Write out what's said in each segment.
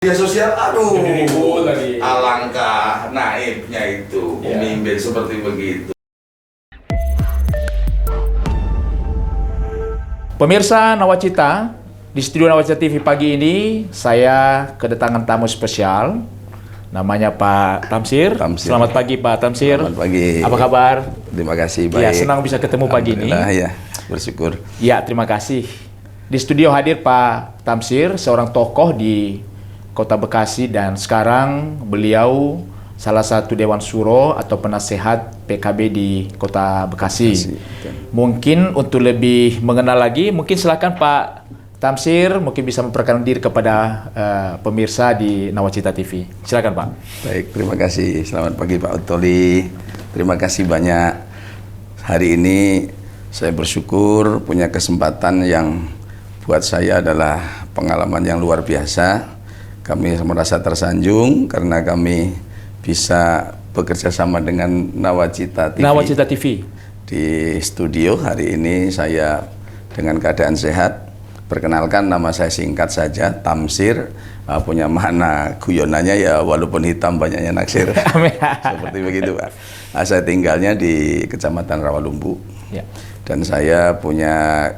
Media sosial, aduh, Ribut tadi. alangkah naibnya itu pemimpin seperti begitu. Pemirsa Nawacita, di studio Nawacita TV pagi ini saya kedatangan tamu spesial. Namanya Pak Tamsir. Selamat pagi Pak Tamsir. Selamat pagi. Apa kabar? Terima kasih, baik. Ya, senang bisa ketemu pagi ini. Ya, bersyukur. Ya, terima kasih. Di studio hadir Pak Tamsir, seorang tokoh di Kota Bekasi, dan sekarang beliau salah satu Dewan Suro atau penasehat PKB di Kota Bekasi. Mungkin untuk lebih mengenal lagi, mungkin silakan Pak Tamsir mungkin bisa memperkenalkan diri kepada pemirsa di Nawacita TV. Silakan Pak. Baik, terima kasih. Selamat pagi Pak Otoli. Terima kasih banyak. Hari ini saya bersyukur punya kesempatan yang buat saya adalah pengalaman yang luar biasa. Kami merasa tersanjung karena kami bisa bekerja sama dengan Nawacita TV. Nawacita TV. Di studio hari ini saya dengan keadaan sehat. Perkenalkan, nama saya singkat saja, Tamsir. Punya makna guyonannya ya walaupun hitam banyaknya naksir. Seperti begitu Pak. Saya tinggalnya di Kecamatan Rawalumbu. Ya. Dan saya punya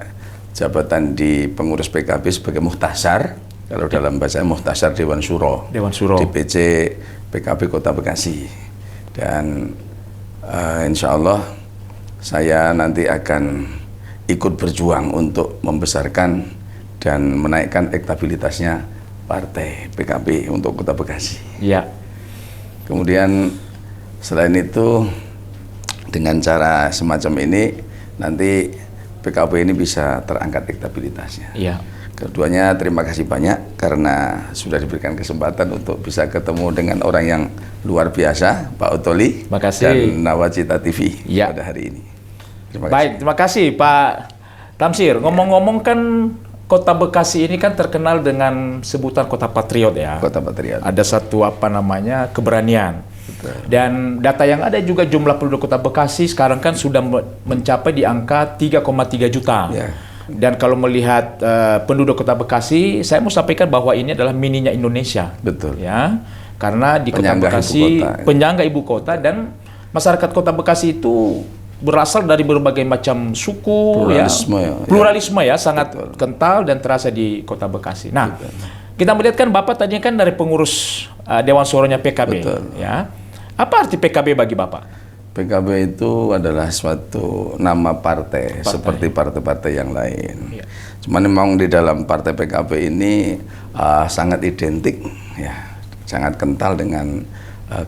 jabatan di pengurus PKB sebagai muhtasar. Kalau dalam bahasa muhtasar Dewan Suro. Dewan Suro. DPC PKB Kota Bekasi. Dan insya Allah saya nanti akan ikut berjuang untuk membesarkan dan menaikkan elektabilitasnya partai PKB untuk Kota Bekasi. Ya. Kemudian selain itu dengan cara semacam ini nanti PKB ini bisa terangkat elektabilitasnya. Iya. Keduanya terima kasih banyak karena sudah diberikan kesempatan untuk bisa ketemu dengan orang yang luar biasa, Pak Otoli. Makasih. Dan Nawacita TV ya. pada hari ini. Terima kasih. Baik, terima kasih Pak Tamsir. Ngomong-ngomong kan Kota Bekasi ini kan terkenal dengan sebutan Kota Patriot ya. Kota Patriot. Ada satu keberanian. Betul. Dan data yang ada juga jumlah penduduk Kota Bekasi sekarang kan sudah mencapai di angka 3,3 juta. Ya. Dan kalau melihat penduduk Kota Bekasi, saya mau sampaikan bahwa ini adalah mininya Indonesia. Betul. Ya, karena di Kota Penyangga Bekasi, ibu kota, ya. penyangga ibu kota, dan masyarakat Kota Bekasi itu berasal dari berbagai macam suku, pluralisme ya, sangat betul. Kental dan terasa di Kota Bekasi. Nah, betul. Kita melihat kan Bapak tadinya kan dari pengurus Dewan Suronya PKB, betul. Ya. Apa arti PKB bagi Bapak? PKB itu adalah suatu nama partai. Seperti partai-partai yang lain. Ya. Cuman memang di dalam partai PKB ini sangat identik, ya, sangat kental dengan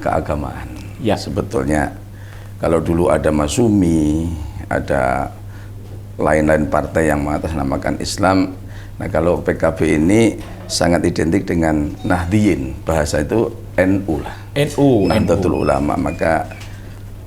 keagamaan. Ya. Sebetulnya kalau dulu ada Masumi, ada lain-lain partai yang mengatasnamakan Islam. Nah kalau PKB ini sangat identik dengan Nahdliyin, bahasa itu NU lah. NU. Nahdlatul Ulama. Maka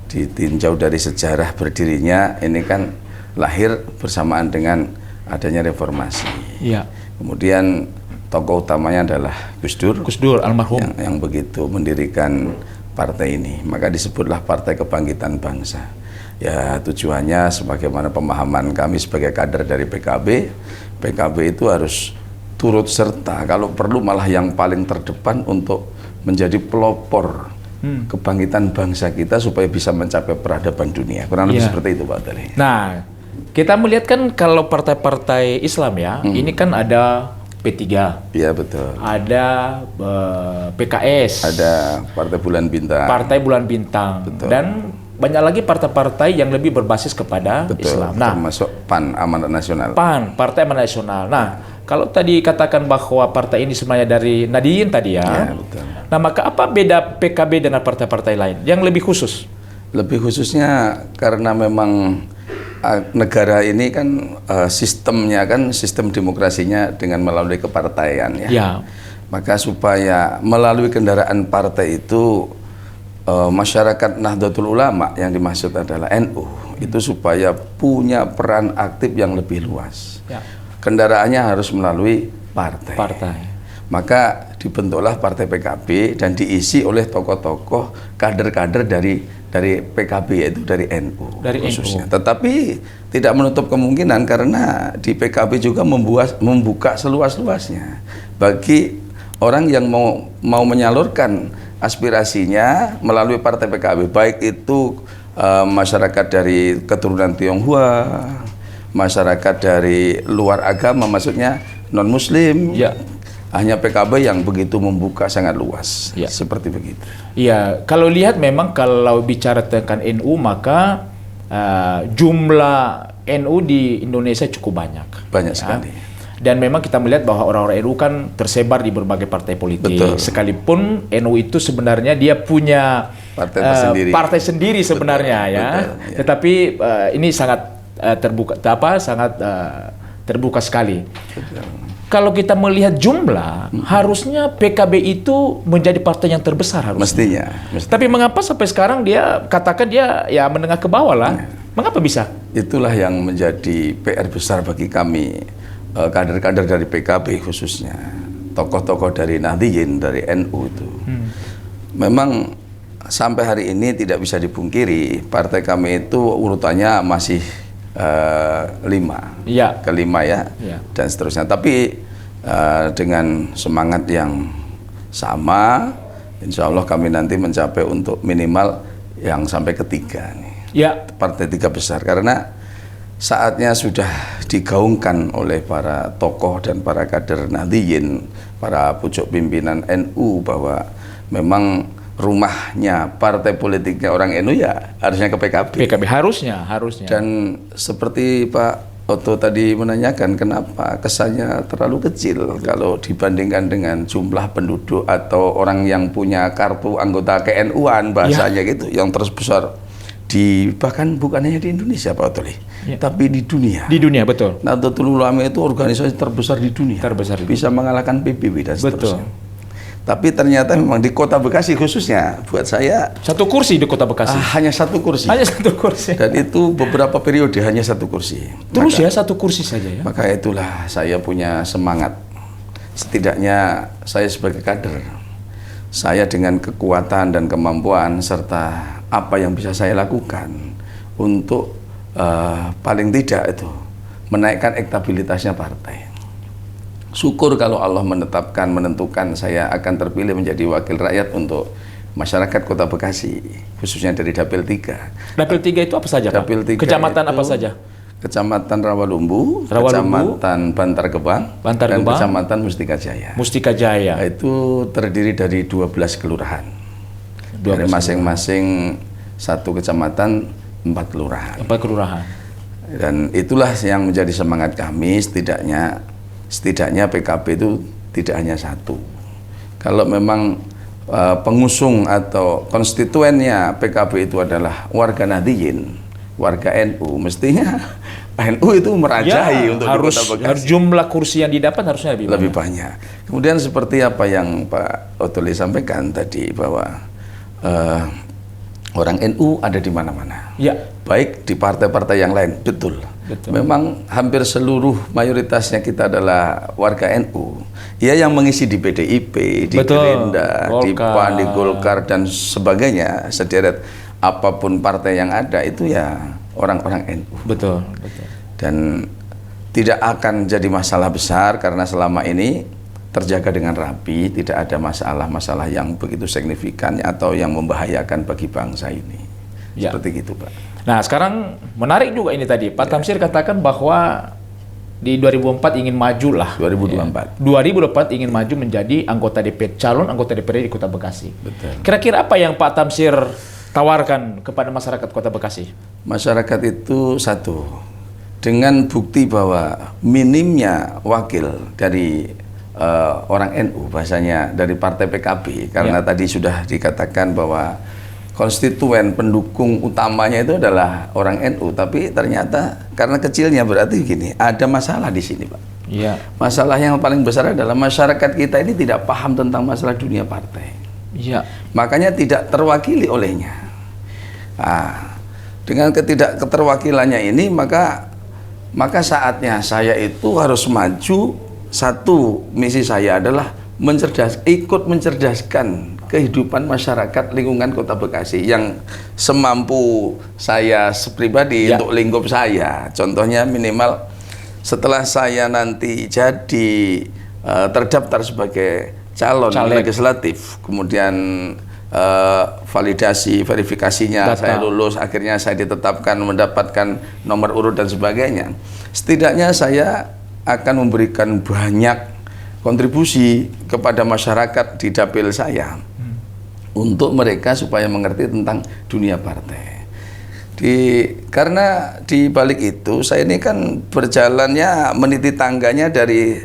ditinjau dari sejarah berdirinya ini kan lahir bersamaan dengan adanya reformasi. Iya. Kemudian tokoh utamanya adalah Gus Dur almarhum yang begitu mendirikan partai ini. Maka disebutlah Partai Kebangkitan Bangsa. Ya tujuannya sebagaimana pemahaman kami sebagai kader dari PKB itu harus turut serta, kalau perlu malah yang paling terdepan untuk menjadi pelopor kebangkitan bangsa kita supaya bisa mencapai peradaban dunia. Kurang lebih seperti itu Pak Tali. Nah, kita melihat kan kalau partai-partai Islam ya, ini kan ada P3. Iya betul. Ada PKS. Ada Partai Bulan Bintang. Partai Bulan Bintang. Betul. Dan banyak lagi partai-partai yang lebih berbasis kepada betul. Islam. Nah, termasuk PAN, Amanat Nasional. PAN, Partai Amanat Nasional. Nah, kalau tadi katakan bahwa partai ini sebenarnya dari Nahdliyin tadi ya. Ya betul. Nah, maka apa beda PKB dengan partai-partai lain yang lebih khusus? Lebih khususnya karena memang negara ini kan sistemnya kan sistem demokrasinya dengan melalui kepartaian ya. Ya. Maka supaya melalui kendaraan partai itu masyarakat Nahdlatul Ulama yang dimaksud adalah NU itu supaya punya peran aktif yang lebih luas. Ya. Kendaraannya harus melalui partai. Maka dibentuklah Partai PKB dan diisi oleh tokoh-tokoh kader-kader dari PKB, yaitu dari NU khususnya. Tetapi tidak menutup kemungkinan karena di PKB juga membuka seluas-luasnya bagi orang yang mau menyalurkan aspirasinya melalui partai PKB, baik itu masyarakat dari keturunan Tionghoa, masyarakat dari luar agama, maksudnya non Muslim. Ya. Hanya PKB yang begitu membuka sangat luas, Ya. seperti begitu. Iya, kalau lihat memang kalau bicara tentang NU maka jumlah NU di Indonesia cukup banyak. Banyak Ya. sekali. Dan memang kita melihat bahwa orang-orang NU kan tersebar di berbagai partai politik. Betul. Sekalipun NU itu sebenarnya dia punya partai sendiri sebenarnya. Betul, Ya. betul, ya. Tetapi ini sangat terbuka sekali. Betul. Kalau kita melihat jumlah, harusnya PKB itu menjadi partai yang terbesar harusnya. Mestinya. Tapi mengapa sampai sekarang dia katakan dia ya menengah ke bawah lah? Mengapa bisa? Itulah yang menjadi PR besar bagi kami, kader-kader dari PKB khususnya, tokoh-tokoh dari Nahdliyin, dari NU itu. Memang sampai hari ini tidak bisa dipungkiri, partai kami itu urutannya masih 5, Iya. kelima ya, Ya. dan seterusnya. Tapi dengan semangat yang sama, insya Allah kami nanti mencapai untuk minimal yang sampai ketiga nih. Ya. Partai 3 besar, karena saatnya sudah digaungkan oleh para tokoh dan para kader Nahdliyin, para pucuk pimpinan NU, bahwa memang rumahnya partai politiknya orang NU ya harusnya ke PKB. PKB harusnya. Dan seperti Pak Otto tadi menanyakan, kenapa kesannya terlalu kecil kalau dibandingkan dengan jumlah penduduk atau orang yang punya kartu anggota KNU-an, bahasanya gitu, yang terbesar bahkan bukan hanya di Indonesia Pak Otto, tapi di dunia. Di dunia, betul. Nahdlatul Ulama itu organisasi terbesar di dunia. Terbesar. Bisa mengalahkan PBB dan seterusnya. Betul. Tapi ternyata memang di Kota Bekasi khususnya, buat saya 1 kursi di Kota Bekasi. hanya 1 kursi. Hanya 1 kursi. Dan itu beberapa periode hanya 1 kursi. Terus ya 1 kursi saja ya. Maka itulah saya punya semangat. Setidaknya saya sebagai kader, saya dengan kekuatan dan kemampuan serta apa yang bisa saya lakukan untuk paling tidak itu menaikkan elektabilitasnya partai. Syukur kalau Allah menentukan saya akan terpilih menjadi wakil rakyat untuk masyarakat Kota Bekasi, khususnya dari Dapil 3. Dapil 3 itu apa saja, Pak? Dapil 3 Kecamatan itu apa saja? Kecamatan Rawalumbu, Rawalumbu, Kecamatan Bantar Gebang, dan Kecamatan Mustika Jaya. Mustika Jaya. Itu terdiri dari 12 kelurahan. Dari masing-masing 1 kecamatan 4 kelurahan. 4 kelurahan. Dan itulah yang menjadi semangat kami, setidaknya PKB itu tidak hanya 1. Kalau memang pengusung atau konstituennya PKB itu adalah warga Nahdliyin, warga NU, mestinya NU itu merajai untuk di Kota Bekasi. Harus jumlah kursi yang didapat harusnya lebih banyak. Kemudian seperti apa yang Pak Otoli sampaikan tadi, bahwa orang NU ada di mana-mana. Ya. Baik di partai-partai yang lain, betul. Memang hampir seluruh mayoritasnya kita adalah warga NU. Ya, yang mengisi di PDIP, di Gerindra, di PAN, di Golkar dan sebagainya, sederet apapun partai yang ada itu ya orang-orang NU. Betul. Dan tidak akan jadi masalah besar karena selama ini terjaga dengan rapi, tidak ada masalah-masalah yang begitu signifikan atau yang membahayakan bagi bangsa ini. Ya. Seperti gitu, Pak. Nah, sekarang menarik juga ini tadi. Pak Tamsir katakan bahwa di 2004 ingin maju lah. 2024. 2024 ingin maju menjadi calon anggota DPRD di Kota Bekasi. Betul. Kira-kira apa yang Pak Tamsir tawarkan kepada masyarakat Kota Bekasi? Masyarakat itu satu, dengan bukti bahwa minimnya wakil dari orang NU, bahasanya dari partai PKB, karena tadi sudah dikatakan bahwa konstituen pendukung utamanya itu adalah orang NU, tapi ternyata karena kecilnya berarti gini, ada masalah di sini, Pak. Iya. Masalah yang paling besar adalah masyarakat kita ini tidak paham tentang masalah dunia partai. Iya. Makanya tidak terwakili olehnya. Nah, dengan ketidakterwakilannya ini maka saatnya saya itu harus maju. Satu, misi saya adalah ikut mencerdaskan kehidupan masyarakat lingkungan Kota Bekasi yang semampu saya pribadi untuk lingkup saya. Contohnya minimal setelah saya nanti jadi terdaftar sebagai calon Caleg. legislatif, kemudian validasi, verifikasinya, Data. saya lulus, akhirnya saya ditetapkan mendapatkan nomor urut dan sebagainya. Setidaknya saya akan memberikan banyak kontribusi kepada masyarakat di dapil saya untuk mereka supaya mengerti tentang dunia partai. Karena di balik itu saya ini kan berjalannya meniti tangganya dari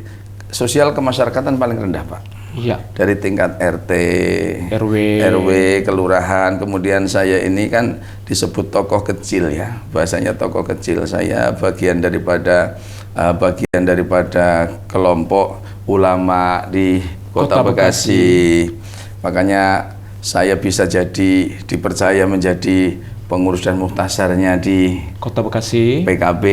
sosial kemasyarakatan paling rendah, Pak. Iya. Dari tingkat RT, RW, kelurahan, kemudian saya ini kan disebut tokoh kecil ya, bahasanya tokoh kecil. Saya bagian daripada kelompok ulama di Kota Bekasi. Makanya saya bisa dipercaya menjadi pengurus dan muhtasarnya di Kota Bekasi, PKB,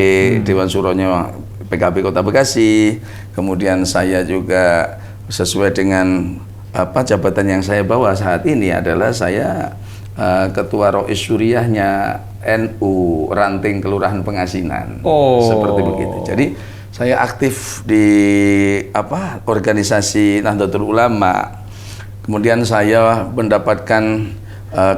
Dewan Suronya PKB Kota Bekasi. Kemudian saya juga sesuai dengan jabatan yang saya bawa saat ini adalah saya Ketua Rois Suriahnya NU Ranting Kelurahan Pengasinan. Seperti begitu. Jadi saya aktif di organisasi Nahdlatul Ulama. Kemudian saya mendapatkan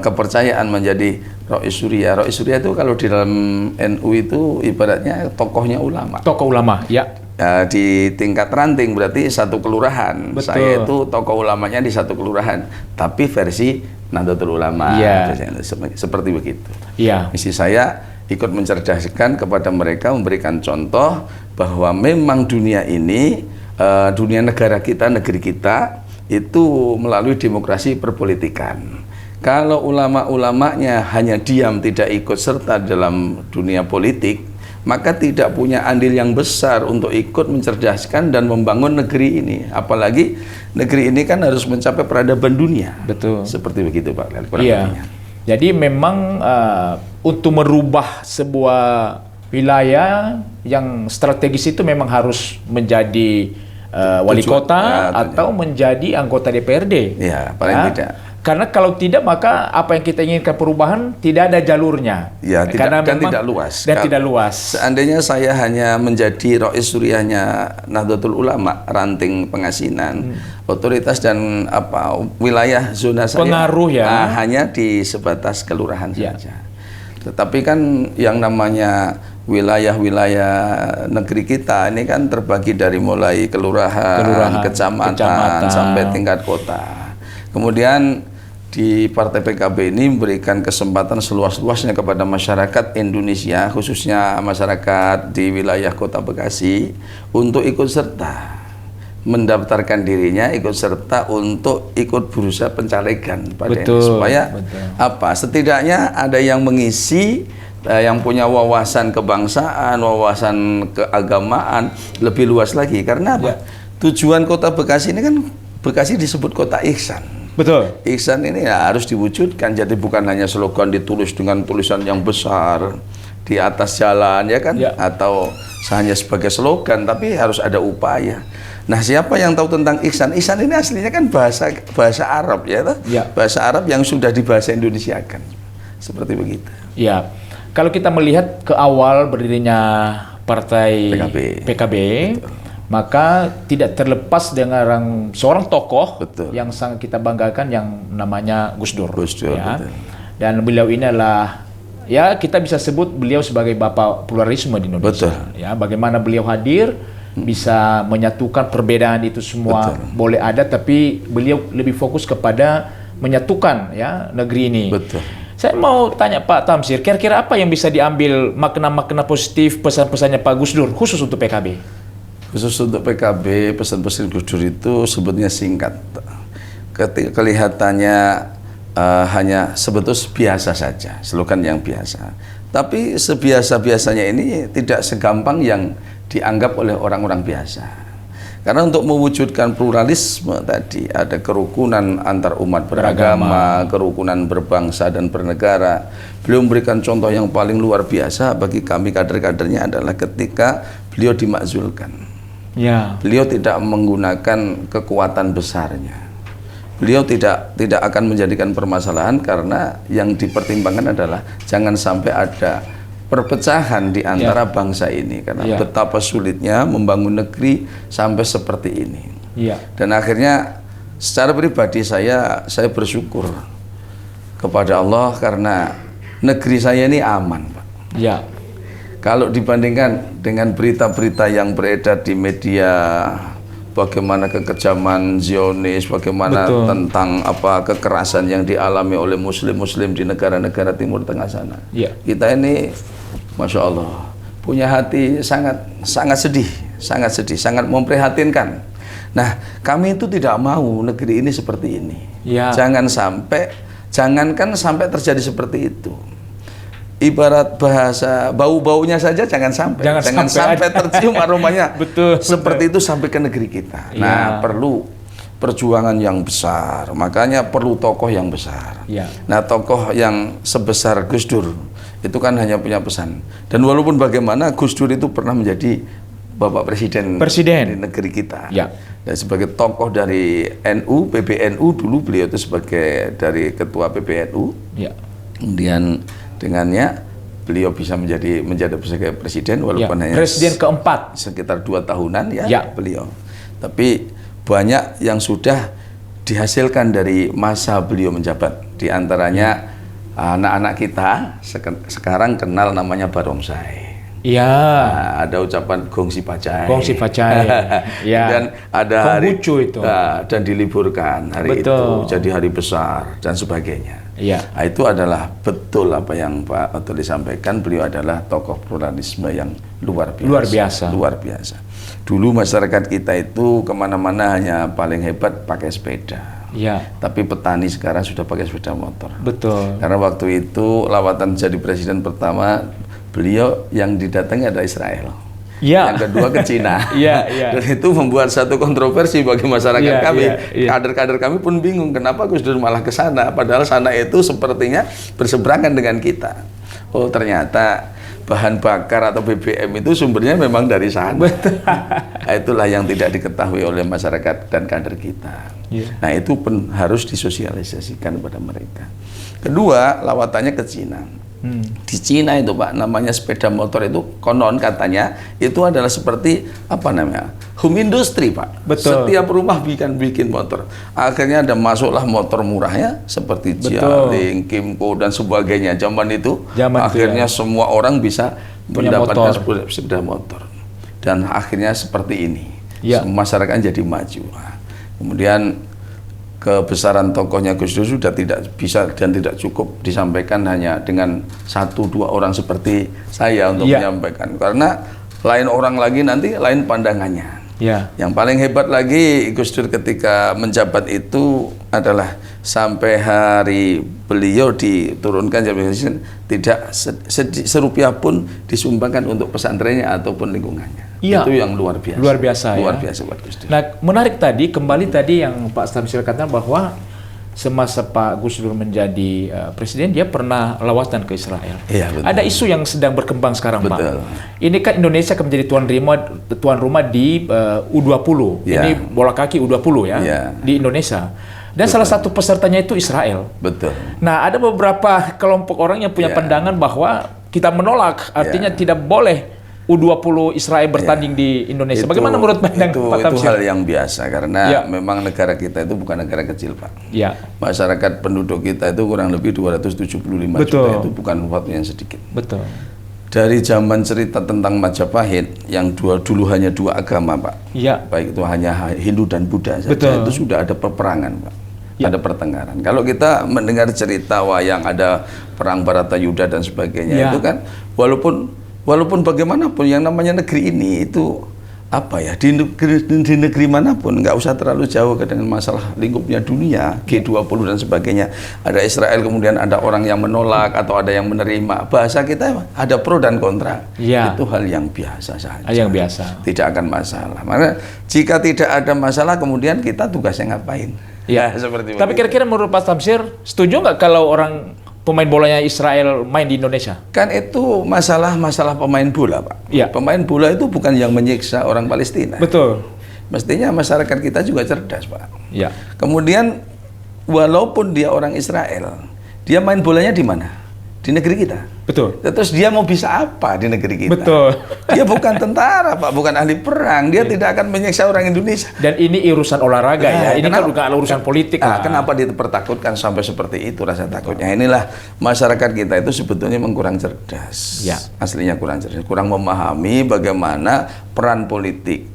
kepercayaan menjadi Rois Suriah. Rois Suriah itu kalau di dalam NU itu ibaratnya tokohnya ulama. tokoh ulama, ya. Di tingkat ranting berarti satu kelurahan. Betul. Saya itu tokoh ulamanya di satu kelurahan, tapi versi Nahdlatul Ulama. Iya. Seperti begitu. Iya. Misi saya ikut mencerdaskan kepada mereka, memberikan contoh bahwa memang dunia ini, dunia negara kita, negeri kita itu melalui demokrasi perpolitikan. Kalau ulama-ulamanya hanya diam, tidak ikut serta dalam dunia politik, maka tidak punya andil yang besar untuk ikut mencerdaskan dan membangun negeri ini. Apalagi negeri ini kan harus mencapai peradaban dunia. Betul. Seperti begitu, Pak. Iya. Jadi memang untuk merubah sebuah wilayah yang strategis itu memang harus menjadi wali kota atau menjadi anggota DPRD. Ya, paling tidak. Karena kalau tidak maka apa yang kita inginkan perubahan tidak ada jalurnya. Ya, Karena dan memang, tidak luas. Dan tidak luas. Seandainya saya hanya menjadi Rois Suriahnya Nahdlatul Ulama Ranting Pengasinan, otoritas dan wilayah zona saya pengaruh ya hanya di sebatas kelurahan saja. Tetapi kan yang namanya wilayah-wilayah negeri kita ini kan terbagi dari mulai kelurahan, kecamatan sampai tingkat kota. Kemudian di Partai PKB ini memberikan kesempatan seluas-luasnya kepada masyarakat Indonesia, khususnya masyarakat di wilayah Kota Bekasi, untuk ikut serta mendaftarkan dirinya, ikut serta untuk ikut berusaha pencalegan pada ini, supaya setidaknya ada yang mengisi, yang punya wawasan kebangsaan, wawasan keagamaan lebih luas lagi. Karena tujuan Kota Bekasi ini kan, Bekasi disebut kota ihsan. Betul. Ihsan ini harus diwujudkan, jadi bukan hanya slogan ditulis dengan tulisan yang besar di atas jalan ya kan, atau hanya sebagai slogan, tapi harus ada upaya. Nah, siapa yang tahu tentang ihsan? Ihsan ini aslinya kan bahasa Arab ya, bahasa Arab yang sudah dibahasa Indonesiakan, seperti begitu. Ya, kalau kita melihat ke awal berdirinya Partai PKB. Maka tidak terlepas dengan seorang tokoh yang sangat kita banggakan yang namanya Gus Dur. Ya. Dan beliau ini adalah, ya kita bisa sebut beliau sebagai bapak pluralisme di Indonesia. Ya, bagaimana beliau hadir bisa menyatukan perbedaan itu semua boleh ada, tapi beliau lebih fokus kepada menyatukan ya negeri ini. Saya mau tanya Pak Tamsir, kira-kira apa yang bisa diambil makna-makna positif pesan-pesannya Pak Gus Dur khusus untuk PKB? Khusus untuk PKB, pesan-pesan Gus Dur itu sebetulnya singkat. Kelihatannya hanya sebetulnya biasa saja, slogan yang biasa. Tapi sebiasa-biasanya ini tidak segampang yang dianggap oleh orang-orang biasa. Karena untuk mewujudkan pluralisme tadi, ada kerukunan antar umat beragama, kerukunan berbangsa dan bernegara. Beliau memberikan contoh yang paling luar biasa bagi kami kader-kadernya adalah ketika beliau dimakzulkan. Ya. Beliau tidak menggunakan kekuatan besarnya. Beliau tidak akan menjadikan permasalahan, karena yang dipertimbangkan adalah jangan sampai ada perpecahan di antara bangsa ini, karena betapa sulitnya membangun negeri sampai seperti ini. Dan akhirnya secara pribadi saya bersyukur kepada Allah karena negeri saya ini aman, Pak. Ya. Kalau dibandingkan dengan berita-berita yang beredar di media, bagaimana kekejaman Zionis, bagaimana Betul. tentang apa kekerasan yang dialami oleh Muslim-Muslim di negara-negara Timur Tengah sana. Ya. Kita ini, masya Allah, punya hati sangat sedih, sangat memprihatinkan. Nah, kami itu tidak mau negeri ini seperti ini. Ya. Jangankan sampai terjadi seperti itu. Ibarat bahasa bau-baunya saja jangan sampai tercium aromanya. Betul. Seperti itu sampai ke negeri kita. Ya. Nah, perlu perjuangan yang besar. Makanya perlu tokoh yang besar. Ya. Nah, tokoh yang sebesar Gus Dur itu kan hanya punya pesan. Dan walaupun bagaimana Gus Dur itu pernah menjadi Bapak Presiden di negeri kita. Ya. Dan sebagai tokoh dari NU, PBNU dulu beliau itu sebagai dari ketua PBNU. Ya. Kemudian dengannya beliau bisa menjadi sebagai presiden walaupun hanya presiden keempat sekitar 2 tahunan ya beliau. Tapi banyak yang sudah dihasilkan dari masa beliau menjabat. Di antaranya anak-anak kita sekarang kenal namanya barongsai. Iya. Nah, ada ucapan gongsi pacai. Gongsi pacai. Ya. Dan ada hari itu. Dan diliburkan hari Betul. itu jadi hari besar dan sebagainya. Iya. Nah, itu adalah betul apa yang Pak Oto disampaikan. Beliau adalah tokoh pluralisme yang luar biasa. Luar biasa. Dulu masyarakat kita itu kemana-mana hanya paling hebat pakai sepeda. Ya. Tapi petani sekarang sudah pakai sepeda motor. Betul. Karena waktu itu lawatan jadi presiden pertama beliau yang didatangi adalah Israel. Ya. Yang kedua ke Cina. Ya, ya. Dan itu membuat satu kontroversi bagi masyarakat kami. Ya. Kader-kader kami pun bingung kenapa Gus Dur malah ke sana, padahal sana itu sepertinya berseberangan dengan kita. Oh, ternyata bahan bakar atau BBM itu sumbernya memang dari sana. Betul. Nah, itulah yang tidak diketahui oleh masyarakat dan kader kita. Ya. Nah, itu pun harus disosialisasikan kepada mereka. Kedua, lawatannya ke Cina. Di Cina itu Pak, namanya sepeda motor itu konon katanya itu adalah seperti apa namanya home industry Pak. Betul. Setiap rumah bikin motor. Akhirnya ada masuklah motor murahnya seperti Jialing, Kimco dan sebagainya. Zaman itu akhirnya semua orang bisa mendapatkan sepeda motor. Dan akhirnya seperti ini. Ya. Masyarakat jadi maju. Nah, kemudian kebesaran tokohnya Gus Dur sudah tidak bisa dan tidak cukup disampaikan hanya dengan 1-2 orang seperti saya untuk menyampaikan, karena lain orang lagi nanti lain pandangannya. Yang paling hebat lagi Gus Dur ketika menjabat itu adalah sampai hari beliau diturunkan jadi presiden tidak serupiah pun disumbangkan untuk pesantrennya ataupun lingkungannya. Itu yang luar biasa. Luar biasa. Luar biasa buat Gus Dur. Nah, menarik tadi yang Pak Tamsir katakan bahwa semasa Pak Gus Dur menjadi presiden, dia pernah lawatan ke Israel. Iya, betul. Ada isu yang sedang berkembang sekarang, betul. Pak. Ini kan Indonesia akan menjadi tuan rumah di U20. Ya. Ini bola kaki U20 di Indonesia. Dan salah satu pesertanya itu Israel. Betul. Nah, ada beberapa kelompok orang yang punya pandangan bahwa kita menolak, artinya tidak boleh U20 Israel bertanding di Indonesia. Bagaimana menurut Pak Tamsir? Itu hal yang biasa karena memang negara kita itu bukan negara kecil, Pak. Masyarakat penduduk kita itu kurang lebih 275 juta, itu bukan sesuatu yang sedikit. Betul. Dari zaman cerita tentang Majapahit yang dulu hanya 2 agama, Pak. Baik itu hanya Hindu dan Buddha saja, itu sudah ada peperangan, Pak. Ada pertengkaran. Kalau kita mendengar cerita wayang ada perang Baratayuda dan sebagainya, itu kan walaupun bagaimanapun yang namanya negeri ini itu apa ya, di negeri manapun nggak usah terlalu jauh dengan masalah lingkupnya dunia, G20 dan sebagainya, ada Israel kemudian ada orang yang menolak atau ada yang menerima, bahasa kita ada pro dan kontra, itu hal yang biasa saja, tidak akan masalah. Maka jika tidak ada masalah kemudian kita tugasnya ngapain? Seperti tapi kira-kira menurut Pak Tamsir setuju nggak kalau orang pemain bolanya Israel main di Indonesia? Kan itu masalah pemain bola, Pak. Pemain bola itu bukan yang menyiksa orang Palestina. Betul. Mestinya masyarakat kita juga cerdas, Pak. Ya. Kemudian walaupun dia orang Israel, dia main bolanya di mana? di negeri kita. Betul. Terus dia mau bisa apa di negeri kita? Betul. Dia bukan tentara, Pak, bukan ahli perang. Dia tidak akan menyiksa orang Indonesia. Dan ini urusan olahraga ya. Ini kan bukan urusan politik. Kenapa dipertakutkan sampai seperti itu rasa takutnya? Inilah masyarakat kita itu sebetulnya memang kurang cerdas. Ya. Aslinya kurang cerdas, kurang memahami bagaimana peran politik.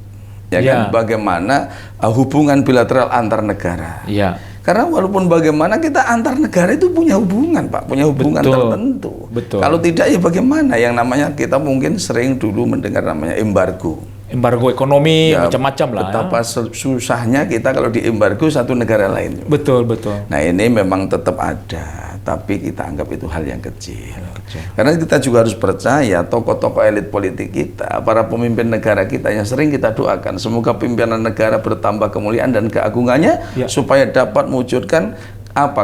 Ya kan? Bagaimana hubungan bilateral antar negara. Ya. Karena walaupun bagaimana kita antar negara itu punya hubungan, Pak, punya hubungan tertentu. Betul. Kalau tidak ya bagaimana? Yang namanya kita mungkin sering dulu mendengar namanya embargo. Embargo ekonomi Ya, macam-macam lah. Betapa susahnya kita kalau diembargo satu negara lain. Betul, betul. Nah ini memang tetap ada, tapi kita anggap itu hal yang kecil. Karena kita juga harus percaya tokoh-tokoh elit politik kita, para pemimpin negara kita yang sering kita doakan, semoga pimpinan negara bertambah kemuliaan dan keagungannya, supaya dapat mewujudkan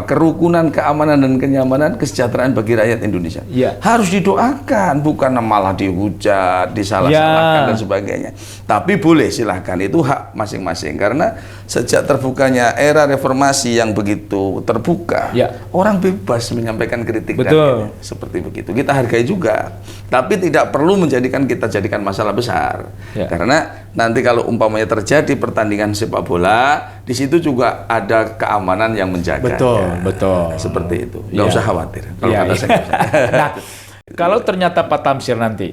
kerukunan, keamanan dan kenyamanan, kesejahteraan bagi rakyat Indonesia. Harus didoakan, bukan malah dihujat, disalah-salahkan dan sebagainya. Tapi boleh, silahkan, itu hak masing-masing. Karena sejak terbukanya era reformasi yang begitu terbuka, orang bebas menyampaikan kritik. Betul. Seperti begitu. Kita hargai juga, tapi tidak perlu menjadikan kita jadikan masalah besar. Karena nanti kalau umpamanya terjadi pertandingan sepak bola, di situ juga ada keamanan yang menjaga. Betul. Seperti itu. Nggak usah khawatir. Kalau kata saya. Nah, kalau ternyata Pak Tamsir nanti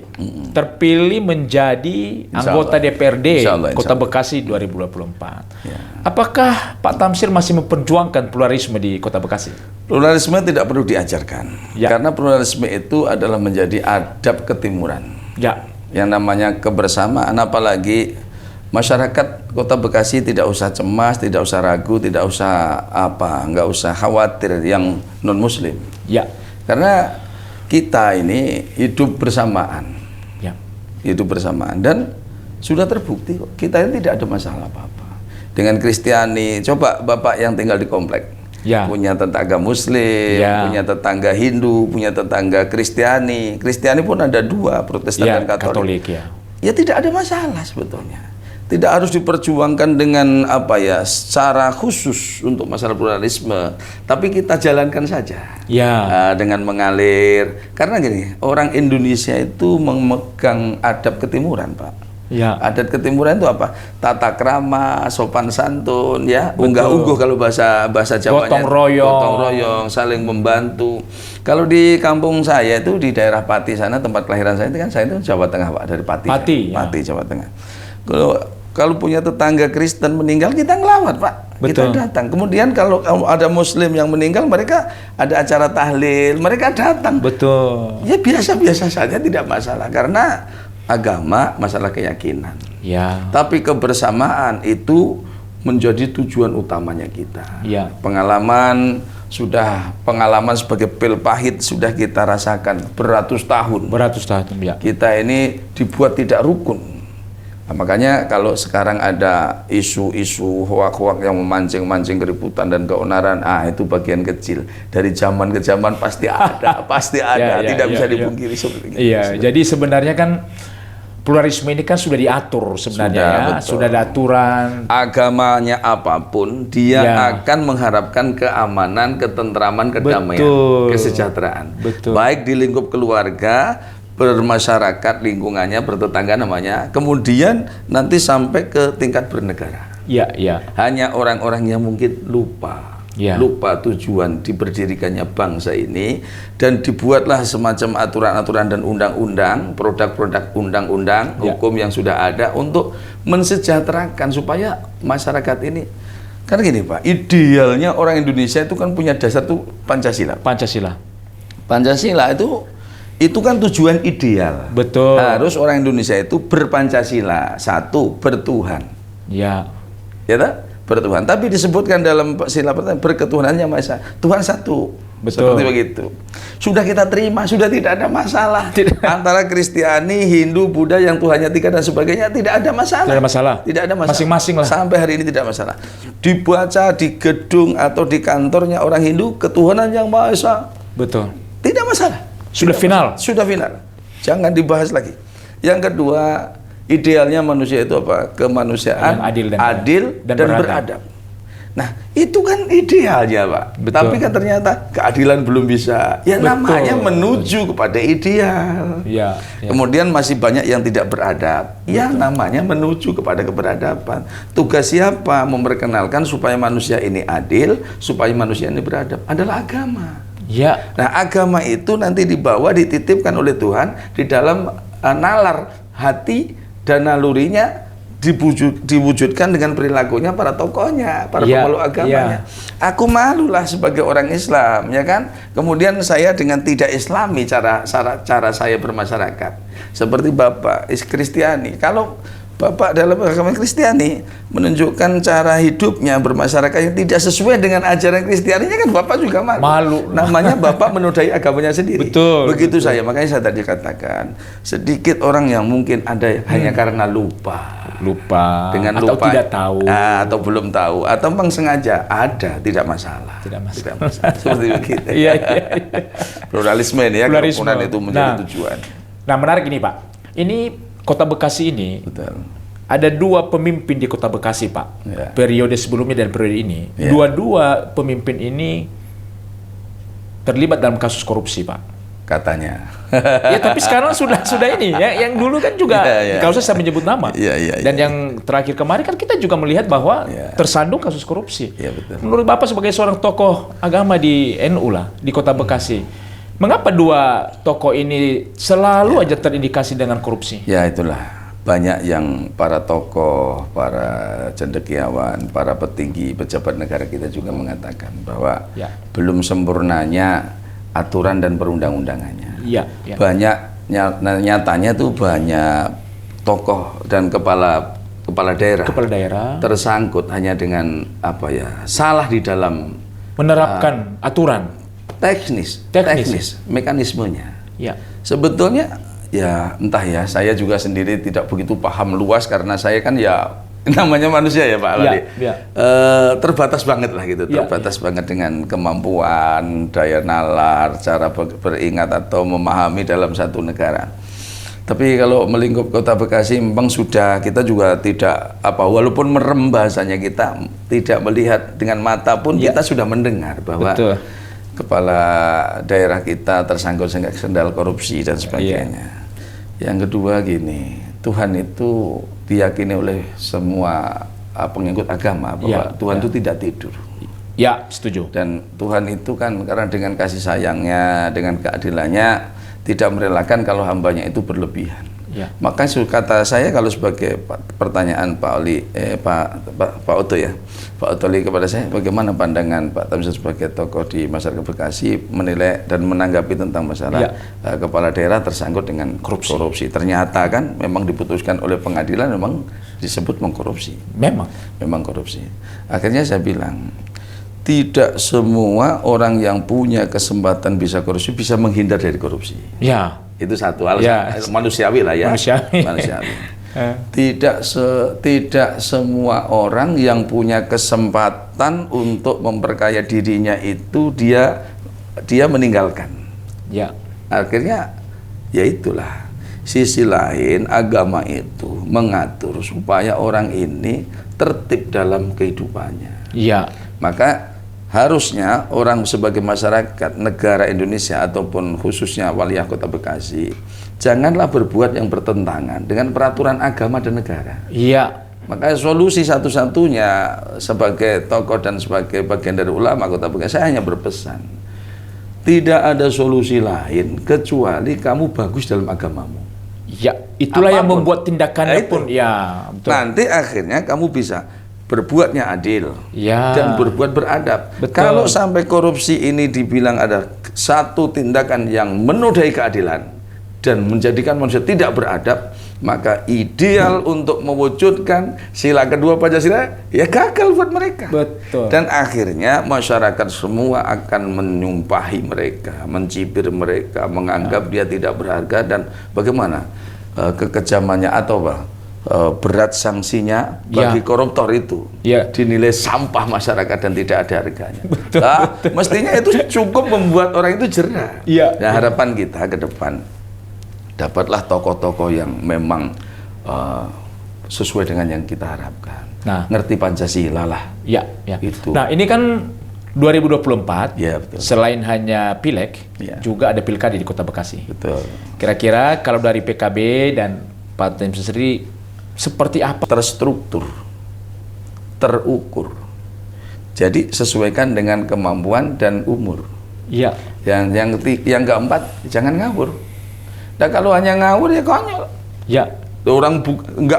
terpilih menjadi anggota DPRD Kota Bekasi 2024, apakah Pak Tamsir masih memperjuangkan pluralisme di Kota Bekasi? Pluralisme tidak perlu diajarkan, karena pluralisme itu adalah menjadi adab ketimuran. Yang namanya kebersamaan, apalagi masyarakat Kota Bekasi tidak usah cemas, tidak usah ragu, tidak usah nggak usah khawatir yang non Muslim. Karena kita ini hidup bersamaan, hidup bersamaan, dan sudah terbukti kok kita ini tidak ada masalah apa-apa dengan Kristiani. Coba Bapak yang tinggal di komplek, punya tetangga Muslim, punya tetangga Hindu, punya tetangga Kristiani. Kristiani pun ada dua, Protestan dan Katolik. Ya tidak ada masalah sebetulnya. Tidak harus diperjuangkan dengan secara khusus untuk masalah pluralisme, tapi kita jalankan saja dengan mengalir. Karena gini, orang Indonesia itu memegang adab ketimuran, Pak. Adat ketimuran itu apa? Tata krama, sopan santun, unggah-ungguh kalau bahasa Jawanya. Gotong royong, saling membantu. Kalau di kampung saya itu di daerah Pati sana, tempat kelahiran saya itu kan, saya itu Jawa Tengah, Pak, dari Pati. Pati, Jawa Tengah. Kalau punya tetangga Kristen meninggal, kita ngelawat, Pak. Kita datang. Kemudian kalau ada Muslim yang meninggal, mereka ada acara tahlil, mereka datang. Ya biasa-biasa saja, tidak masalah. Karena agama masalah keyakinan. Tapi kebersamaan itu menjadi tujuan utamanya kita. Pengalaman sebagai pil pahit sudah kita rasakan beratus tahun. Kita ini dibuat tidak rukun. Nah, makanya kalau sekarang ada isu-isu hoak-hoak yang memancing-mancing keributan dan keonaran, itu bagian kecil. Dari zaman ke zaman pasti ada, tidak bisa dipungkiri seperti itu. Jadi sebenarnya kan pluralisme ini kan sudah diatur sebenarnya, sudah ada aturan. Agamanya apapun, dia akan mengharapkan keamanan, ketentraman, kedamaian, kesejahteraan. Baik di lingkup keluarga, bermasyarakat, lingkungannya, bertetangga namanya, kemudian nanti sampai ke tingkat bernegara. Hanya orang-orang yang mungkin lupa tujuan diberdirikannya bangsa ini, dan dibuatlah semacam aturan-aturan dan undang-undang, produk-produk undang-undang, hukum yang sudah ada untuk mensejahterakan supaya masyarakat ini. Karena gini, Pak, idealnya orang Indonesia itu kan punya dasar tuh Pancasila itu kan tujuan ideal. Harus orang Indonesia itu berpancasila, satu, bertuhan. Bertuhan. Tapi disebutkan dalam sila pertama, berketuhanannya Maha Esa, Tuhan satu. Seperti begitu. Sudah kita terima, sudah tidak ada masalah. Antara Kristiani, Hindu, Buddha yang Tuhannya tiga dan sebagainya, tidak ada masalah. Tidak ada masalah. Masing-masing lah. Sampai hari ini tidak masalah. Dibaca di gedung atau di kantornya orang Hindu, ketuhanan yang Maha Esa. Tidak masalah. Sudah final. Jangan dibahas lagi. Yang kedua, idealnya manusia itu apa? Kemanusiaan, adil dan beradab. Nah, itu kan idealnya, Pak. Betul. Tapi kan ternyata keadilan belum bisa. Ya Betul. namanya menuju kepada ideal. Ya, ya. Kemudian masih banyak yang tidak beradab. Ya namanya menuju kepada keberadaban. Tugas siapa memperkenalkan supaya manusia ini adil, supaya manusia ini beradab? Adalah agama. Ya. Nah, agama itu nanti dibawa, dititipkan oleh Tuhan di dalam nalar hati dan nalurinya, diwujudkan dengan perilakunya para tokohnya, para pemeluk agamanya. Aku malulah sebagai orang Islam, ya kan? Kemudian saya dengan tidak Islami cara saya bermasyarakat. Seperti Bapak Kristiani. Kalau Bapak dalam agama Kristiani menunjukkan cara hidupnya bermasyarakat yang tidak sesuai dengan ajaran Kristianinya, kan Bapak juga malu. Namanya Bapak menodai agamanya sendiri. Betul. Begitu saya, makanya saya tadi katakan sedikit orang yang mungkin ada hanya karena lupa dengan atau lupa tidak tahu atau belum tahu atau memang sengaja ada, tidak masalah. Seperti begitu. Iya. Pluralisme ini ya, kerukunan itu menjadi tujuan. Nah, menarik ini, Pak. Ini Kota Bekasi ini, betul, ada dua pemimpin di Kota Bekasi, Pak. Ya. Periode sebelumnya dan periode ini. Ya. Dua-dua pemimpin ini terlibat dalam kasus korupsi, Pak. Katanya. Ya, tapi sekarang sudah ini ya. Yang dulu kan juga, kalau saya menyebut nama. Dan yang terakhir kemarin kan kita juga melihat bahwa tersandung kasus korupsi. Ya, betul. Menurut Bapak sebagai seorang tokoh agama di NU lah, di Kota Bekasi, mengapa dua tokoh ini selalu aja terindikasi dengan korupsi? Ya, itulah. Banyak yang para tokoh, para cendekiawan, para petinggi, pejabat negara kita juga mengatakan bahwa belum sempurnanya aturan dan perundang-undangannya. Banyak, nyatanya tuh banyak tokoh dan kepala daerah tersangkut hanya dengan salah di dalam menerapkan aturan. Teknis mekanismenya. Ya. Sebetulnya ya entah ya, saya juga sendiri tidak begitu paham luas karena saya kan ya namanya manusia ya Pak Lali. Terbatas banget lah gitu, terbatas banget dengan kemampuan, daya nalar, cara beringat atau memahami dalam satu negara. Tapi kalau melingkup Kota Bekasi memang sudah, kita juga tidak walaupun merem bahasanya, kita tidak melihat dengan mata pun kita sudah mendengar bahwa kepala daerah kita tersangkut sendal korupsi dan sebagainya. Yang kedua gini, Tuhan itu diyakini oleh semua pengikut agama bahwa Tuhan itu tidak tidur. Ya, setuju. Dan Tuhan itu kan karena dengan kasih sayangnya, dengan keadilannya tidak merelakan kalau hambanya itu berlebihan. Maka kata saya, kalau sebagai pertanyaan Pak Oli, Pak Oto ya, Pak Otoli kepada saya, bagaimana pandangan Pak Tamzir sebagai tokoh di masyarakat Bekasi menilai dan menanggapi tentang masalah kepala daerah tersangkut dengan korupsi. Ternyata kan memang diputuskan oleh pengadilan memang disebut mengkorupsi. Memang korupsi. Akhirnya saya bilang, tidak semua orang yang punya kesempatan bisa korupsi bisa menghindar dari korupsi. Itu satu hal manusiawi lah ya. Manusiawi. Tidak semua orang yang punya kesempatan untuk memperkaya dirinya itu dia meninggalkan. Akhirnya ya itulah. Sisi lain agama itu mengatur supaya orang ini tertib dalam kehidupannya. Maka harusnya orang sebagai masyarakat negara Indonesia ataupun khususnya Waliyah Kota Bekasi janganlah berbuat yang bertentangan dengan peraturan agama dan negara. Maka solusi satu-satunya sebagai tokoh dan sebagai bagian dari ulama Kota Bekasi, saya hanya berpesan, tidak ada solusi lain kecuali kamu bagus dalam agamamu. Itulah yang membuat tindakannya pun betul. Nanti akhirnya kamu bisa berbuatnya adil dan berbuat beradab. Kalau sampai korupsi ini dibilang ada satu tindakan yang menodai keadilan dan menjadikan manusia tidak beradab, maka ideal untuk mewujudkan sila kedua Pancasila ya gagal buat mereka. Dan akhirnya masyarakat semua akan menyumpahi mereka, mencibir mereka, menganggap dia tidak berharga, dan bagaimana kekejamannya atau berat sanksinya bagi koruptor itu dinilai sampah masyarakat dan tidak ada harganya. Mestinya itu cukup membuat orang itu jerah. Nah, harapan kita ke depan dapatlah tokoh-tokoh yang memang sesuai dengan yang kita harapkan. Nah, ngerti Pancasila lah. Ya, ya. Itu. Nah, ini kan 2024, Ya, betul. selain hanya pileg, Ya. juga ada pilkada di Kota Bekasi. Betul. Kira-kira kalau dari PKB dan Pak Tamsir sendiri, seperti apa? Terstruktur, terukur. Jadi sesuaikan dengan kemampuan dan umur. Iya. Yang keempat, jangan ngawur. Nah kalau hanya ngawur ya konyol. Ya. Orang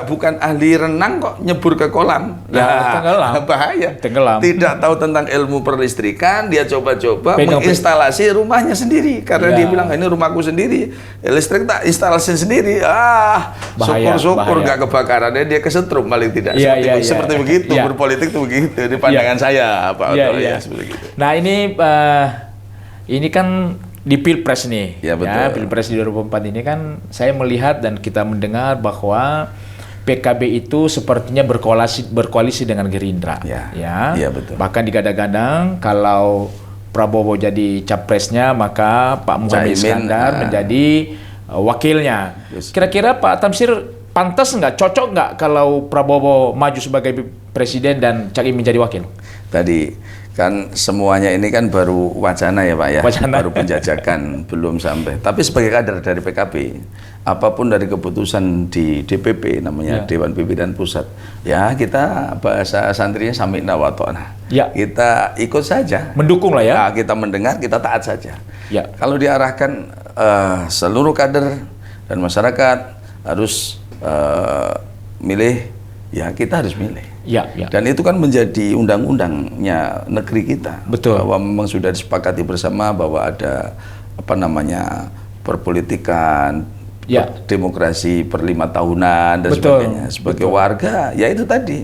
bukan ahli renang kok nyebur ke kolam. Ya, tenggelam. Bahaya. Tenggelam. Tidak tahu tentang ilmu perlistrikan, dia coba-coba Pegang- menginstalasi rumahnya sendiri karena Ya. dia bilang ini rumahku sendiri, listrik tak instalasi sendiri. Bahaya, Syukur-syukur bahaya. nggak kebakaran, dia kesetrum paling tidak. Ya, seperti, ya, ya. seperti begitu, Ya. berpolitik itu begitu. Di pandangan saya, Pak Iya, Oto, iya. ya seperti itu. Nah, ini kan di Pilpres nih. Ya, betul. Pilpres di 2024 ini kan saya melihat dan kita mendengar bahwa PKB itu sepertinya berkoalisi dengan Gerindra. Ya. Ya. Ya, betul. Bahkan digadang-gadang kalau Prabowo jadi capresnya, maka Pak Muhammad Caimin, Iskandar menjadi wakilnya. Yes. Kira-kira Pak Tamsir pantas nggak, cocok nggak kalau Prabowo maju sebagai presiden dan Caimin menjadi wakil? Tadi kan semuanya ini kan baru wacana ya Pak ya, Wacana. baru penjajakan, belum sampai. Tapi sebagai kader dari PKB, apapun dari keputusan di DPP namanya Dewan Pimpinan Pusat, ya kita bahasa santrinya sami'na wa ta'na. Ya. Kita ikut saja. Mendukung lah ya. Nah, kita mendengar, kita taat saja. Ya. Kalau diarahkan seluruh kader dan masyarakat harus milih, ya kita harus milih. Ya, ya. Dan itu kan menjadi undang-undangnya negeri kita. Betul. Bahwa memang sudah disepakati bersama bahwa ada apa namanya perpolitikan, Ya. demokrasi per 5 tahunan dan Betul. sebagainya. Sebagai warga, ya itu tadi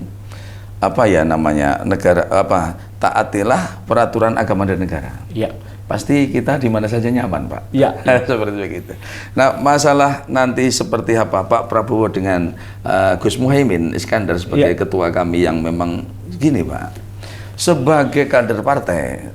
apa ya namanya negara apa taatilah peraturan agama dan negara. Ya. Pasti kita di mana saja nyaman, Pak. Ya. Seperti begitu. Nah, masalah nanti seperti apa Pak Prabowo dengan Gus Muhaimin Iskandar sebagai Ya. ketua kami yang memang gini, Pak. Sebagai kader partai,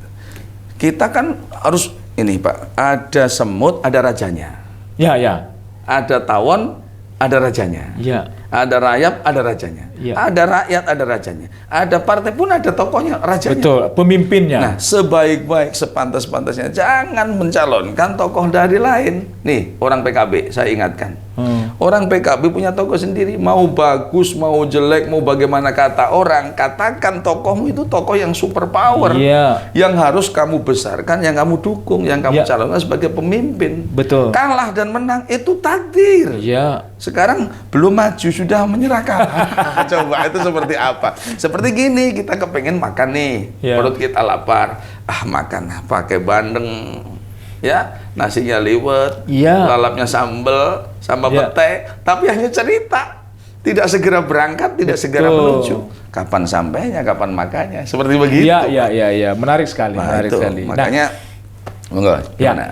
kita kan harus ini, Pak. Ada semut, ada rajanya. Ya, ya. Ada tawon, ada rajanya. Ya. Ada rayap, ada rajanya. Ya. Ada rakyat, ada rajanya. Ada partai pun ada tokohnya, rajanya. Betul, pemimpinnya. Nah, sebaik-baik, sepantas-pantasnya jangan mencalonkan tokoh dari lain. Nih, orang PKB, saya ingatkan. Orang PKB punya tokoh sendiri. Mau bagus, mau jelek, mau bagaimana kata orang, katakan tokohmu itu tokoh yang super power. Iya. Yang harus kamu besarkan, yang kamu dukung, yang kamu Iya. calonkan sebagai pemimpin. Betul. Kalah dan menang, itu takdir. Ya. Sekarang belum maju sudah menyerahkan. Coba itu seperti apa? Seperti gini, kita kepengen makan nih, Ya. perut kita lapar, makan pakai bandeng, ya nasinya liwet, Ya. lalapnya sambel sama Ya. pete, tapi hanya cerita, tidak segera berangkat, tidak segera Betul. menuju. Kapan sampainya, kapan makannya, seperti begitu. Iya, iya, iya, iya. Menarik sekali, Nah, menarik itu sekali. makanya, monggo, Ya. gimana?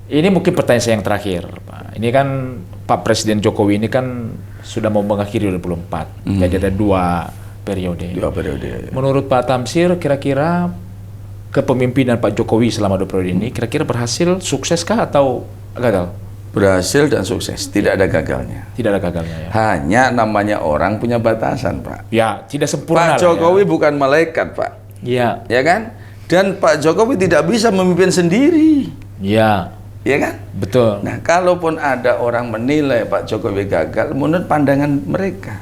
Ini mungkin pertanyaan saya yang terakhir, Pak. Ini kan Pak Presiden Jokowi ini kan sudah mau mengakhiri 2024. Jadi ada 2 periode. 2 periode. Menurut Pak Tamsir, kira-kira kepemimpinan Pak Jokowi selama 2 periode ini kira-kira berhasil, sukseskah atau gagal? Berhasil dan sukses, tidak ada gagalnya. Tidak ada gagalnya ya. Hanya namanya orang punya batasan, Pak. Ya, tidak sempurna. Pak lah Jokowi bukan malaikat, Pak. Ya. Ya kan? Dan Pak Jokowi tidak bisa memimpin sendiri. Ya. Ya kan? Betul. Nah, kalaupun ada orang menilai Pak Jokowi gagal, menurut pandangan mereka.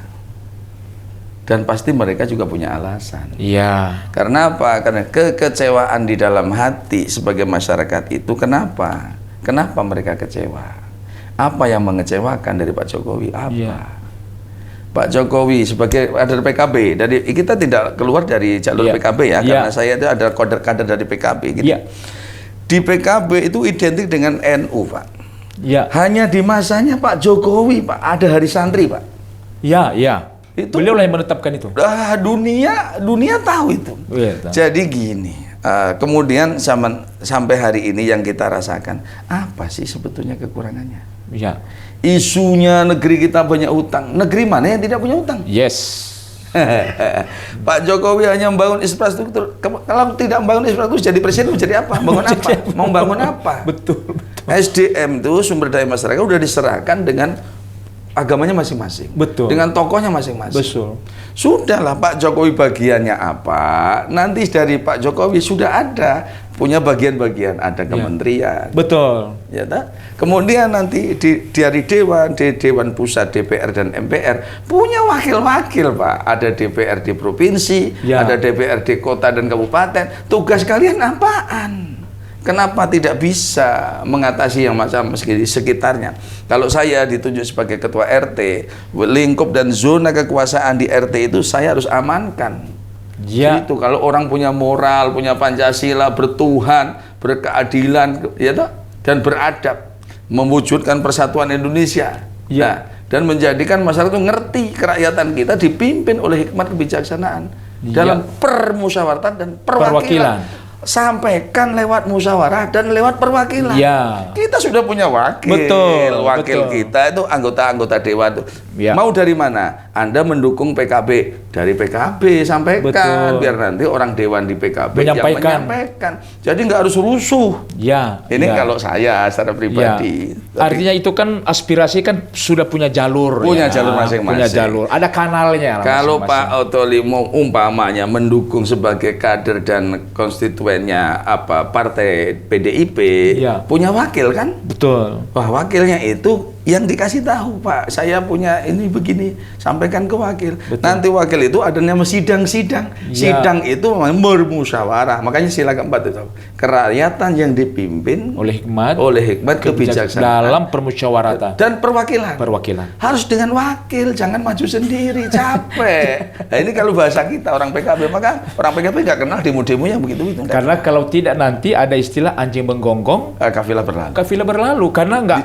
Dan pasti mereka juga punya alasan. Iya. Karena apa? Karena kekecewaan di dalam hati sebagai masyarakat itu kenapa? Kenapa mereka kecewa? Apa yang mengecewakan dari Pak Jokowi? Apa? Iya. Pak Jokowi sebagai kader PKB, dari kita tidak keluar dari jalur Iya. PKB ya, Iya. karena saya itu ada kader-kader dari PKB gitu. Iya. Di PKB itu identik dengan NU, Pak. Iya. Hanya di masanya Pak Jokowi, Pak, ada hari santri, Pak. Iya, iya. Itu- Beliau lah yang menetapkan itu. Dunia tahu itu. Iya, tahu. Jadi gini, kemudian sampai hari ini yang kita rasakan, apa sih sebetulnya kekurangannya? Iya. Isunya negeri kita banyak utang. Negeri mana yang tidak punya utang? Yes. Pak Jokowi hanya membangun infrastruktur. Kalau tidak membangun infrastruktur, jadi presiden mau jadi apa? Bangun apa? Mau bangun apa? Betul. SDM itu sumber daya masyarakat udah diserahkan dengan agamanya masing-masing. Betul. Dengan tokohnya masing-masing. Betul. Sudahlah Pak Jokowi bagiannya apa, nanti dari Pak Jokowi sudah ada punya bagian-bagian, ada kementerian. Betul. Ya tak? Kemudian nanti dari Dewan Pusat, DPR dan MPR punya wakil-wakil Pak. Ada DPRD provinsi, ada DPRD kota dan kabupaten. Tugas kalian apaan? Kenapa tidak bisa mengatasi yang macam di sekitarnya? Kalau saya ditunjuk sebagai ketua RT, lingkup dan zona kekuasaan di RT itu saya harus amankan. Itu kalau orang punya moral, punya Pancasila, bertuhan, berkeadilan, ya toh, dan beradab, mewujudkan persatuan Indonesia. Nah, dan menjadikan masyarakat itu ngerti kerakyatan kita dipimpin oleh hikmat kebijaksanaan dalam permusyawaratan dan perwakilan. Sampaikan lewat musyawarah dan lewat perwakilan. Kita sudah punya wakil. Wakil kita itu anggota-anggota dewan. Mau dari mana? Anda mendukung PKB, dari PKB sampaikan. Biar nanti orang dewan di PKB menyampaikan. Jadi nggak harus rusuh. Ini kalau saya secara pribadi. Artinya itu kan aspirasi kan sudah punya jalur. Punya jalur masing-masing. Punya jalur. Ada kanalnya. Kalau Pak Otto Limo umpamanya mendukung sebagai kader dan konstituennya partai PDIP, punya wakil kan? Betul. Wah, wakilnya itu yang dikasih tahu, Pak, saya punya ini begini, sampaikan ke wakil. Nanti wakil itu ada nama sidang-sidang. Sidang itu bermusyawarah. Makanya sila keempat itu, kerakyatan yang dipimpin oleh hikmat kebijaksanaan dalam permusyawaratan dan perwakilan. Harus dengan wakil, jangan maju sendiri, capek. Nah, ini kalau bahasa kita orang PKB, maka orang PKB nggak kenal demo-demo yang begitu. Karena kalau tidak nanti ada istilah anjing menggonggong, kafilah berlalu. Kafilah berlalu karena nggak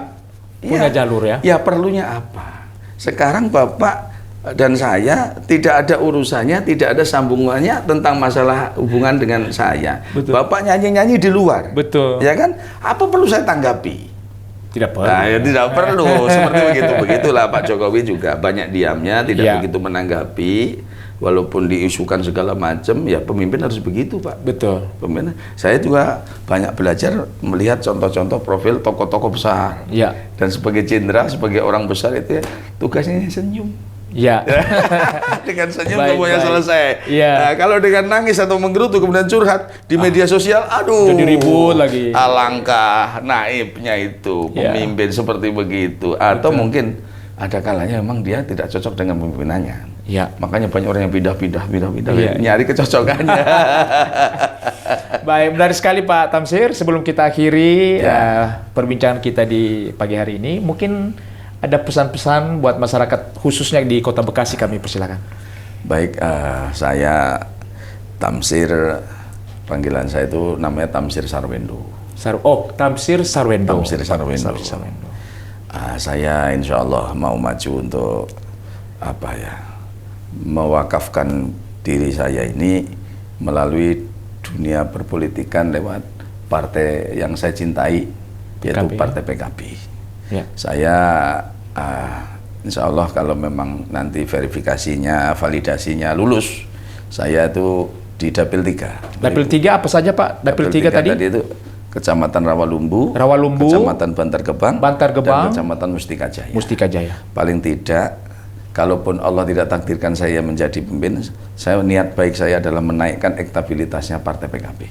punya jalur ya. Ya perlunya apa? Sekarang Bapak dan saya tidak ada urusannya, tidak ada sambungannya tentang masalah hubungan dengan saya. Bapak nyanyi-nyanyi di luar. Ya kan? Apa perlu saya tanggapi? Tidak perlu. Nah, ya tidak perlu. Seperti begitu. Begitulah Pak Jokowi juga banyak diamnya, tidak begitu menanggapi. Walaupun diisukan segala macam, ya pemimpin harus begitu, Pak. Betul. Pemimpin. Saya juga banyak belajar melihat contoh-contoh profil tokoh-tokoh besar. Dan sebagai jenderal, sebagai orang besar itu tugasnya senyum. Dengan senyum semuanya selesai. Nah, kalau dengan nangis atau menggerutu kemudian curhat di media sosial, aduh. Jadi ribut lagi. Alangkah naibnya itu pemimpin seperti begitu. Atau mungkin ada kalanya memang dia tidak cocok dengan pemimpinannya. Makanya banyak orang yang pindah-pindah nyari kecocokannya. Baik, menarik sekali Pak Tamsir. Sebelum kita akhiri perbincangan kita di pagi hari ini, mungkin ada pesan-pesan buat masyarakat khususnya di Kota Bekasi, kami persilakan. Baik, saya Tamsir, panggilan saya itu namanya Tamsir Sarwendo. Tamsir Sarwendo. Tamsir Sarwendo. Saya insya Allah mau maju untuk mewakafkan diri saya ini melalui dunia perpolitikan lewat partai yang saya cintai, yaitu Partai PKB. Saya insya Allah kalau memang nanti verifikasinya, validasinya lulus, saya itu di Dapil 3. Dapil 3 apa saja Pak? Dapil 3 tadi itu Kecamatan Rawalumbu, Kecamatan Bantar Gebang, dan Kecamatan Mustika Jaya. Paling tidak, kalaupun Allah tidak takdirkan saya menjadi pemimpin, saya niat baik saya adalah menaikkan elektabilitasnya Partai PKB.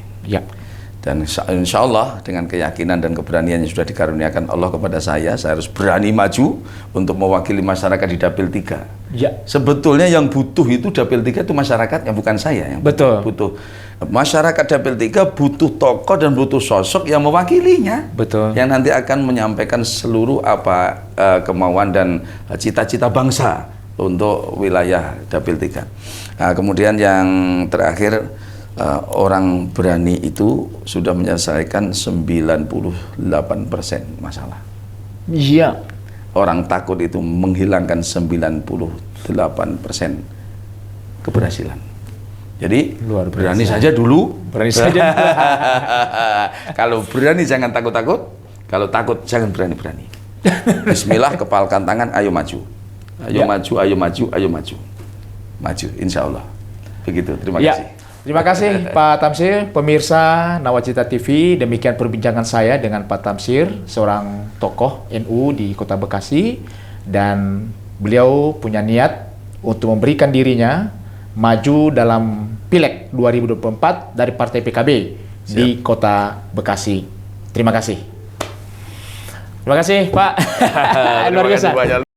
Dan insya Allah dengan keyakinan dan keberanian yang sudah dikaruniakan Allah kepada saya harus berani maju untuk mewakili masyarakat di Dapil 3. Sebetulnya yang butuh itu Dapil 3 itu masyarakatnya, bukan saya yang butuh. Masyarakat Dapil 3 butuh tokoh dan butuh sosok yang mewakilinya. Yang nanti akan menyampaikan seluruh kemauan dan cita-cita bangsa untuk wilayah Dapil 3. Nah, kemudian yang terakhir, orang berani itu sudah menyelesaikan 98% masalah. Orang takut itu menghilangkan 98% keberhasilan. Jadi berani saja dulu. Kalau berani jangan takut-takut. Kalau takut jangan berani-berani. Bismillah, kepalkan tangan, ayo maju. Ayo maju. Maju, insya Allah. Begitu, terima kasih. Terima kasih Pak Tamsir. Pemirsa Nawacita TV, demikian perbincangan saya dengan Pak Tamsir, seorang tokoh NU di Kota Bekasi. dan beliau punya niat untuk memberikan dirinya maju dalam Pileg 2024 dari Partai PKB di Kota Bekasi. Terima kasih. Terima kasih, Pak. Luar biasa.